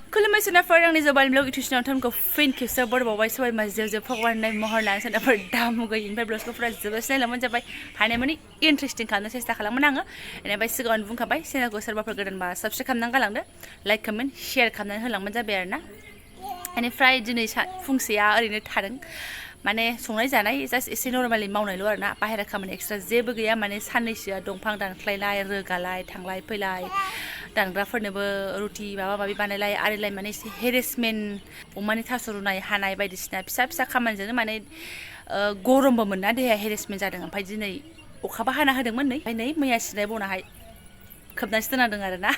खुलुमबाय सोनाफोर आंनि जबानिब्लग इउटिउब चेनेलखौ फिन खेबसे बरबावबाय सबाय माजियाव भगवाननि महर लानानै सोनाफोर दामु गैयिनिफ्राय ब्लगखौ फुरा जोबोद नायलांबानो जाबाय हानायमानि इन्टारेस्टिं खालामनो सेस्था खालामोन आङो बेनिफ्राय सिगाङावनो बुंखाबाय चेनेलखौ सोरबाफोर गोदानबा साबस्क्राइब खालामनानै गालांदो लाइक कमेन्ट शेयार खालामनानै होलांबानो जाबाय आरोना बेनिफ्राय दिनै फुंसेया ओरैनो थादों माने संनाय जानाय जास्ट एसे नर्मालि मावनायल' आरोना बाहेरा खामानि एक्सट्रा जेबो गैया माने साननैसोआ दंफां दानख्लायलाय रोगालाय थांलाय फैलाय दानग्राफोरनोबो रुटि माबा माबि बानायलाय आरिलाय माने एसे हेरेसमेन्ट अमानि थास' रुनाय हानाय बायदिसिना फिसा फिसा खामानिजोंनो माने गरमबो मोनना देहाया हेरेसमेन्ट जादों ओमफ्राय दिनै अखाबो हाना होदोंमोन नै मैया सिनाय बनाहाय खोबनासो दोननांदों आरोना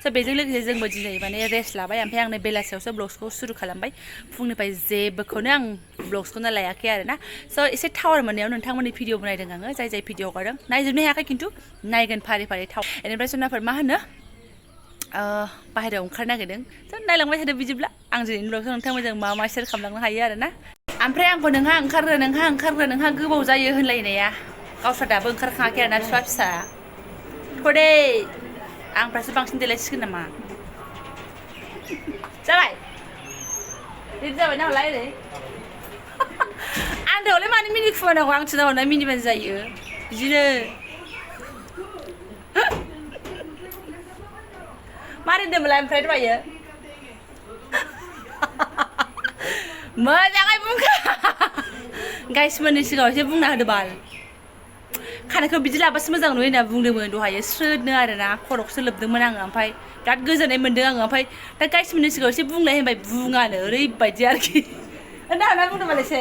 स' बेजों लोगोसे जोंबो दिनै माने रेस्ट लाबाय ओमफ्राय आंनो बेलासियावसो ब्लग्सखौ सुरु खालामबाय फुंनिफ्राय जेबोखौनो आं ब्लग्सखौनो लायाखै आरोना स' एसे टावार मोननायाव नोंथांमोननि भिडिअ बनायदों आङो जाय भिडिअ हगारदों नायजोबनो हायाखै खिन्थु नायगोन फारि फारि बेनिफ्राय सोनाफोर मा होनो बाहेरायाव ओंखारनो नागिरदों स' नायलांबाय थादो बिदिब्ला आं दिनैनि ब्लगखौ नोंथांमोनजों मा शेयार खालामलांनो हायो आरोना ओमफ्राय आंखौ नोंहा ओंखारग्रो नोंहा गोबाव जायो होनलायनाया गावस्रा दाबो ओंखारखाङाखै आरोना फिसा फिसा फदे आंफ्रासो बांसिन देलायसिगोन नामा जाबाय रेडि जाबाय नालाय ओरै आंदावलाय मानो मिनि खुमानांगौ आंसो नाहरना मिनिबानो जायो बिदिनो मारै होनदोंमोनलाय ओमफ्राय दहायो मोजाङै बुंखा गाइसमोननि सिगाङाव एसे बुंना होदो बाल खानायखौ बिदि लाबासो मोजां नुयो होनना बुंदोंमोन दहायो स्रोदनो आरोना खर'खौसो लोबदोंमोन आङो ओमफ्राय बिराद गोजोननाय मोन्दों आङो ओमफ्राय दा गाइसमोननि सिगाङाव एसे बुंलाय होनबाय बुङानो ओरैबायदि आरोखि होनना बुंदोंमोन एसे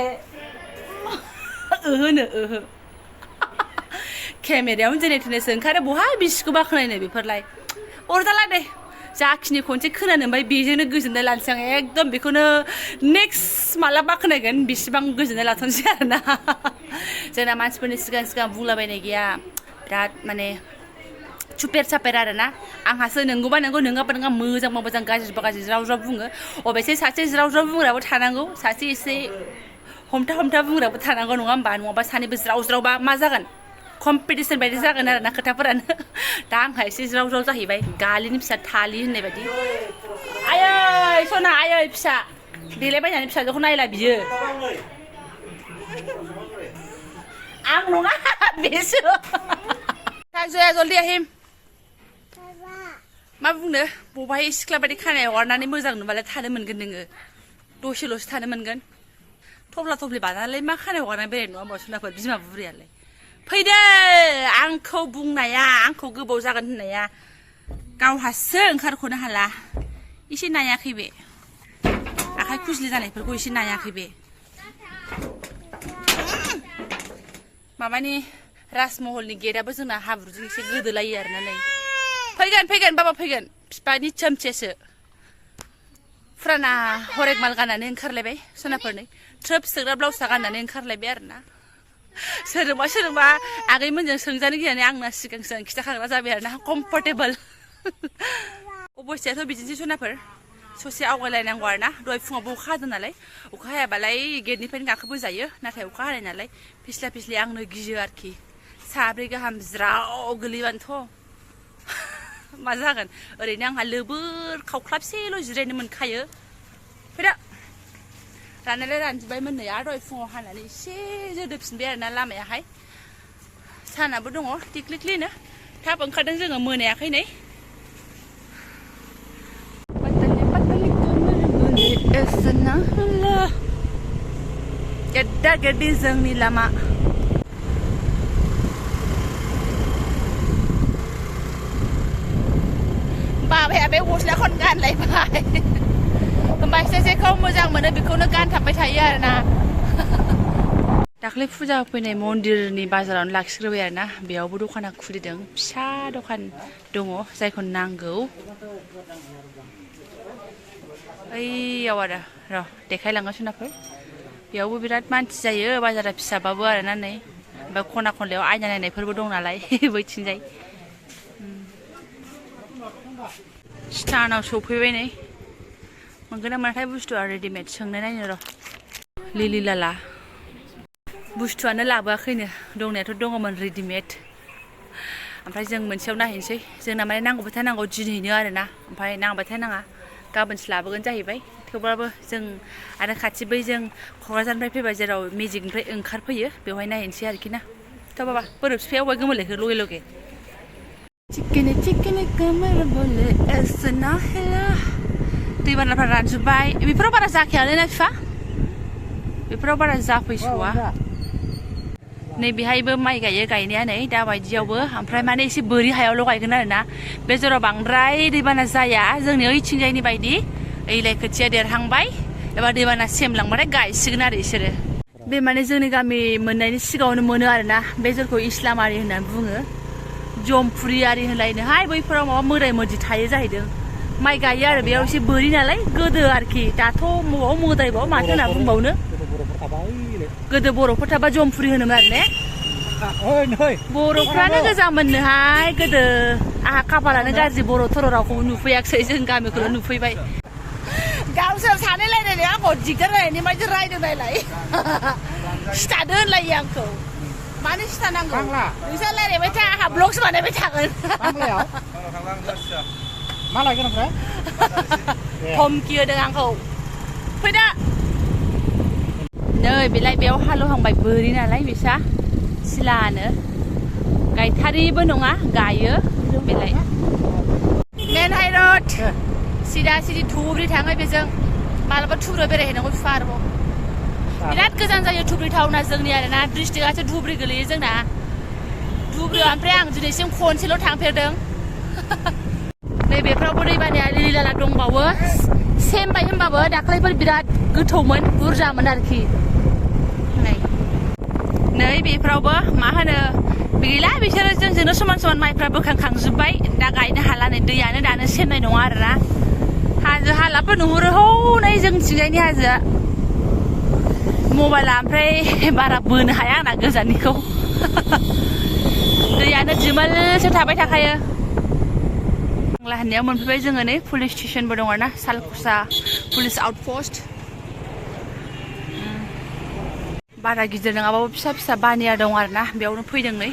ओहो केमेरायावनो जेने थेनेसो ओंखारो बहा बिसिखौ बाखोनायनो बेफोरलाय अरजाला दे जाखिनि खनसे खोनानो ओमफ्राय बेजोंनो गोजोननाय लानोसै आं एकदम बेखौनो नेक्स्ट माला बाखोनायगोन बेसिबां गोजोननाय लाथ'नोसै आरोना जोंना मानसिफोरनि सिगां बुंलाबायनाय गैया बिराद माने चुपेर चापेर आरोना आंहासो नंगौबा नंगौ नङाबा नङा मोजांबा मोजां गाज्रिबा गाज्रि ज्राव ज्राव बुङो अबयसे सासे ज्राव ज्राव बुंग्राबो थानांगौ सासे एसे हमथा बुंग्राबो थानांगौ नङा होमबा नङाबा सानैबो ज्राव ज्रावबा मा जागोन कम्पिटिसन बायदि जागोन आरोना खोथाफोरानो दा आंहा एसे ज्राव ज्राव जाहैबाय गालिनि फिसा थालि होननाय बायदि आयै सना आयै फिसा देलायबायनानै फिसाजोखौ नायला बियो आं नङा बेसो जया जल्दि আহিम मा बुंनो बबाहाय सिख्ला बायदि खानायाव हगारनानै मोजां नुबालाय थानो मोनगोन नोङो दसेल'सो थानो मोनगोन थफ्ला थफ्लि बानानैलाय मा खानायाव हगारनानै बेरायनो नङा होमबा सोनाफोर बिमा बुरैयालाय फैदो आंखौ बुंनाया आंखौ गोबाव जागोन होननाया गावहासो ओंखारख'नो हाला एसे नायाखै बे आखाइ खुजलि जानायफोरखौ एसे नायाखै बे माबानि राजमहलनि गेटआबो जोंना हाब्रुजों एसे गोदोलायो आरोना नै फैगोन बाबा फैगोन बिफानि चमचेसो फुराना हरेक माल गाननानै ओंखारलायबाय सोनाफोरनै थ्रोब सोग्रा ब्लाउसआ गाननानै ओंखारलायबाय आरोना सोरजोंबा आगैमोनजों सोंजानो गिनानै आंना सिगां खिथाखाग्रा जाबाय आरोना कम्फर्टेबल अबस्थायाथ' बिदिनोसै सोनाफोर ससे आवगायलायनांगौ आरोना दहाय फुङावबो अखा हादों नालाय अखा हायाबालाय गेटनिफ्रायनो गाखोबोजायो नाथाय अखा हानाय नालाय फिस्ला फिस्लि आंनो गियो आरोखि साब्रै गाहाम ज्राव गोलैबानोथ' मा जागोन ओरैनो आंहा लोबोर खावख्लाबसेल' जिरायनो मोनखायो फैदा राननायलाय रानजोब्बायमोन नै आरो दहाय फुङाव हानानै एसे जोदोबफिनबाय आरोना लामायाहाय सानाबो दङ टिक्लिक्लिनो थाब ओंखारदों जोङो मोनायाखै नै गेद्दा गेद्दि जोंनि लामा बाबाया बे गस्लाखौनो गानलायबाय होमबा जेखौ मोजां मोनो बेखौनो गानथाबबाय थायो आरोना दाख्लै फुजा फैनाय मन्दिरनि बाजारावनो लाखिग्रोबाय आरोना बेयावबो दखाना खुलिदों फिसा दखान दङ जायखौ नांगौ ओइयाव आरो र' देखायलाङो सोनाफोर बेयावबो बिराद मानसि जायो बाजारा फिसाबाबो आरोना नै ओमफ्राय खना खनलायाव आयना नायनायफोरबो दं नालाय बैथिंजाय स्टानाव सफैबाय नै मोनगोन ना मोनाथाय बुस्थुआ रेडिमेड सोंनाय नायनो र' लिलि लाला बुस्थुआनो लाबोआखैनो दंनायाथ' दङमोन रेडिमेड ओमफ्राय जों मोनसेयाव नायहैनोसै जोंना माने नांगौबाथाय नांगौ दिनैनो आरोना ओमफ्राय नांबाथाय नाङा गाबोनसो लाबोगोन जाहैबाय थेवब्लाबो जों आरो खाथि बै जों क'क्राझारनिफ्राय फैबा जेराव मेजिकनिफ्राय ओंखारफैयो बेवहाय नायनोसै आरोखि ना थ' बाबा बोरै बिफाया अबाय गोमोरलायखो लगे लगे चिकेन गोमोर बोले एसना हेला दैबानाफ्रा रानजोब्बाय बेफोराव बारा जाखायालै ना बिफा बेफोराव बारा जाफैस'वा नैबेहायबो माइ गायो गायनाया नै दा बायदियावबो ओमफ्राय माने एसे बोरि हायावल' गायगोन आरोना बे जराव बांद्राय दैबाना जाया जोंनि ओइथिंजायनि बायदि ओइलाय खोथिया देरहांबाय एबा दैबाना सेमलांबाथाय गायसिगोन आरो बिसोरो बे माने जोंनि गामि मोननायनि सिगाङावनो मोनो आरोना बे जरखौ इस्लामारि होननानै बुङो जमफुरियारि होनलायनोहाय बैफोराव माबा मोदाय मोदि थायो जाहैदों माइ गायो आरो बेयाव एसे बोरि नालाय गोदो आरोखि दाथ' मबाव मोदायबाव माथो होनना बुंबावनो गोदो बर'फोर थाबा जमफुरि होनोमोन आरो ने बर'फ्रानो गोजा मोननोहाय गोदो आहा खाफालानो गाज्रि बर' थर' रावखौबो नुफैयाखिसै जों गामिखौल' नुफैबाय गावसोर सानै रायलायनाया आंखौ दिगदार रायलायनाय मायदि रायदों नायलाय सिथादो होनलायो आंखौ मानो सिथा नांगौ नोंसोर रायलायबाय था आंहा ब्लगसो बानायबाय थागोन मा लायगोन ओमफ्राय धमकि होदों आंखौ फैदा नै बेलाय बेयाव हालेवहांबाय बोरि नालाय बिसा सिलानो गायथारिबो नङा गायो बेलाय मेन हाइरड सिदा सिदि धुब्रि थाङो बेजों मालाबा थुब्रियाव बेरायहैनांगौ बिफा आरोबाव बिराद गोजान जायो धुब्रि टाउना जोंनि आरोना डिस्ट्रिक्टआसो धुब्रि गोलैयो जोंना धुब्रियाव ओमफ्राय आं दिनैसिम खनसेल' थांफेरदों नैबेफ्रावबो दैबानाया लिलिलाला दंबावो सेम बाय होमबाबो दाख्लैफोर बिराद गोथौमोन बुरजामोन आरोखि नै बेफ्रावबो मा होनो गैला बिसोरो जोंजोंनो समान समान माइफ्रा बोखांखांजोब्बाय दा गायनो हाला नै दैयानो दानो सेमनाय नङा आरोना हाजो हालाफोर नुहुरो हनै जोंथिंजायनि हाजोआ मबाइला ओमफ्राय बारा बोनो हाया आंना गोजाननिखौ दैयानो दिमोलसो थाबाय थाखायो बांला होननायाव मोनफैबाय जोङो नै पुलिस स्टेसनबो दं आरोना सालकुसा पुलिस आउटपस्ट बारा गिदिर नङाबाबो फिसा फिसा बानिया दं आरोना बेयावनो फैदों नै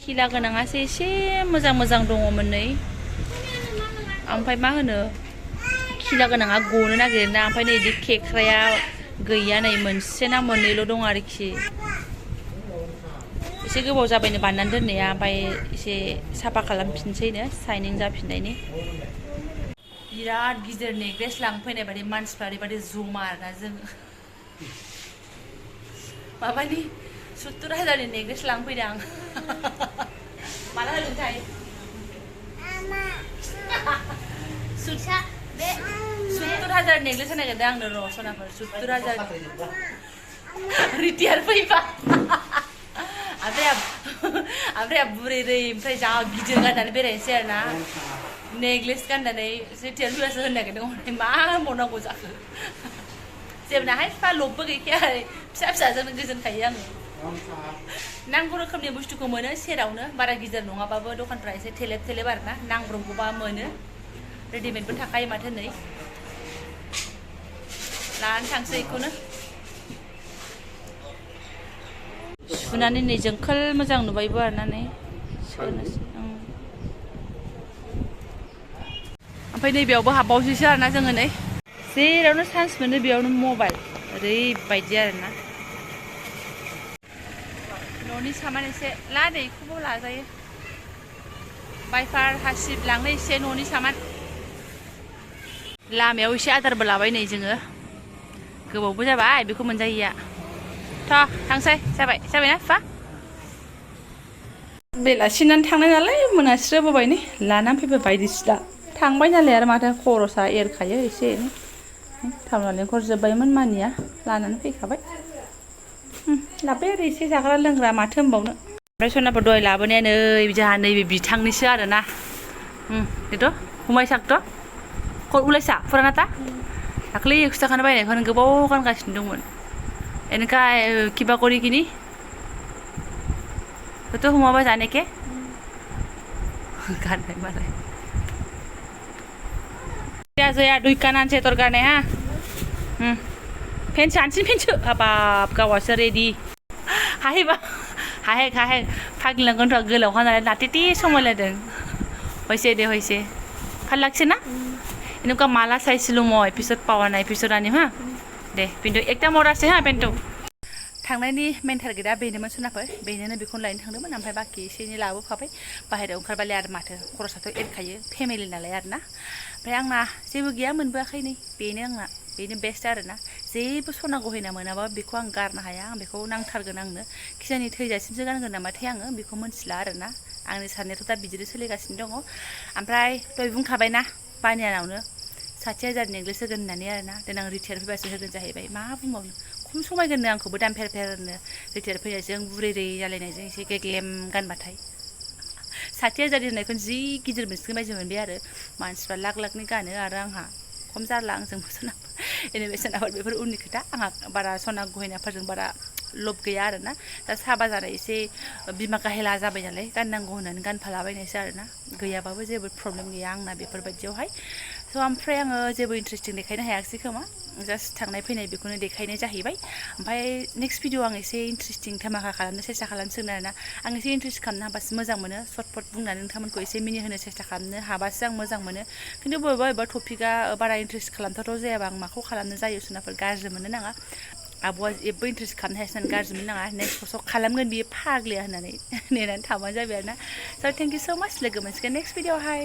खिला गोनाङासो एसे मोजां मोजां दङमोन नै ओमफ्राय मा होनो खिला गोनाङा गनो नागिरोना ओमफ्राय नै बिदि खेख्राया गैया नै मोनसे ना मोननैल' दं आरोखि एसे गोबाव जाबायनो बानायनानै दोननाया ओमफ्राय एसे साफा खालामफिनसैनो साइनिं जाफिननायनि बिराद गिदिर नेक्लेस लांफैनाय बायदि मानसिफ्रा ओरैबायदि जमा आरोना जोङो माबानि 70,000नि नेक्लेस लांफैदों आं माला होदोंथाय 70,000 नेक्लेस नागिरदों आंनो र' सनाफोर 70,000 रिटियार फैबा ओमफ्राय बुरै रै ओमफ्राय जा गिदिर गाननानै बेरायनोसै आरोना नेक्लेस गाननानै रिटियार फैबासो होनो नागिरदों मा होनबावनांगौ जाखो जेबो नाहाय बिफा लबबो गैखाया फिसा फिसाजोंनो गोजोनखायो आङो नांगौ रोखोमनि बुस्थुखौ मोनो सेरावनो बारा गिदिर नङाबाबो दखानफ्रा एसे थेलेब थेलेब आरोना नांब्रबगौबा मोनो रेडिमेडबो थाखायो माथो नै लानानै थांसै बेखौनो सुनानै नै जोंखोल मोजां नुबायबो आरोना नै सोनोसै ओमफ्राय नैबेयावबो हाबबावसैसो आरोना जोङो नै जेरावनो चान्स मोनो बेयावनो मबाइल ओरैबायदि आरोना न'नि सामान एसे ला नै बेखौबो लाजायो बाइपार हासिब लांनो एसे न'नि सामान लामायाव एसे आदारबो लाबाय नै जोङो गोबावबो जाबाय बेखौ मोनजायैया थ' थांसै जाबायना बिफा बेलासिनानै थांनाय नालाय मोनास्रोबोबाय नै लानानै फैबाय बायदिसिना थांबाय नालाय आरो माथो खरसा एरखायो एसे एनै टाउनाव लेंहरजोब्बायमोन मानिया लानानै फैखाबाय लाबोबाय आरो एसे जाग्रा लोंग्रा माथो होनबावनो ओमफ्राय सनाफोर दहाय लाबोनाया नै जोंहा नैबे बिथांनिसो आरोना बेथ' हुमायसाखथ' उलायसा फुरानाथा दाख्लै 100 थाखानि बायनायखौनो गोबाव गानगासिनो दंमोन एनका किबा करी किनी तो हुमाबा जाने के गाननाय मालाय जाया 2 कानानोसै तोर गाननाया फेन सानसिन फेनसो हाबाब गावासो रेडि हाहैबा हाहे फाग्लिलांगोनथ' गोलावखा नालाय नाटेटे समायलायदों হৈছে दे হৈছে ভাল লাগছে না এনেকুৱা মালা চাইছিলোঁ মই পিছত পোৱা নাই পিছত আনিম হা দে পিন্তু একটা মোৰ আছে হা পেণ্টটো थांनायनि मेन टारगेटआ बेनोमोन सोनाफोर बेनोनो बेखौनो लायनो थांदोंमोन ओमफ्राय बाखि एसे एनै लाबोफाबाय बाहेरायाव ओंखारबालाय आरो माथो खरसाथ' एरखायो फेमिलि नालाय आरोना ओमफ्राय आंना जेबो गैया मोनबोआखै नै बेनो बेस्ट आरोना जेबो सना गहेना मोनाबा बेखौ आं गारनो हाया आं बेखौ नांथारगोन आंनो खिजानि थैजासिमसो गानगोन नामाथाय आङो बेखौ मोनथिला आरोना आंनि साननायाथ' दा बिदिनो सोलिगासिनो दङ ओमफ्राय दहाय बुंखाबायना बानियानावनो 60,000 नेक्लेस होगोन होननानै आरोना देनां रिटायार फैबासो होगोन जाहैबाय मा बुंबावनो खम समायगोननो आंखौबो दाम फेरफेरनो रिटायार फैनायजों बुरै जालायनायजों एसे गेग्लेम गानबाथाय 60,000 होननायखौनो जि गिदिर मोनसिगोन बायदि मोनबाय आरो मानसिफ्रा लाख लाखनि गानो आरो आंहा खम जारला आंजों सोनाफोर बेफोर उननि खोथा आंहा बारा सना गहेनाफोरजों बारा लब गैया आरोना दा साबा जानाय एसे बिमा गाहेला जाबाय नालाय गाननांगौ होननानै गानफालाबायनायसो आरोना गैयाबाबो जेबो प्रब्लेम गैया आंना बेफोरबायदियावहाय स' ओमफ्राय आङो जेबो इन्ट्रेस्टिं देखायनो हायाखिसै खोमा जास्ट थांनाय फैनाय बेखौनो देखायनाय जाहैबाय ओमफ्राय नेक्स्ट भिडिअ आं एसे इन्ट्रेस्टिं धामाका खालामनो सेस्था खालामसिगोन आरोना आं एसे इन्ट्रेस्ट खालामनो हाबासो मोजां मोनो सर्टपट बुंनानै नोंथांमोनखौ एसे मिनिहोनो सेस्था खालामनो हाबासो आं मोजां मोनो खिन्थु बबेबा टपिकआ बारा इन्ट्रेस्ट खालामथावथाव जायाबा आं माखौ खालामनो जायो सोनाफोर गाज्रि मोननो नाङा आब'आ जेबो इन्ट्रेस्ट खालामनो हायासै होननानै गाज्रि मोननो नाङा नेक्स्ट पस्टआव खालामगोन बियो फाग्लिया होननानै नेनानै थाबानो जाबाय आरोना स' थेंक इउ स' माच लोगो मोनसिगोन नेक्स्ट भिडिअआवहाय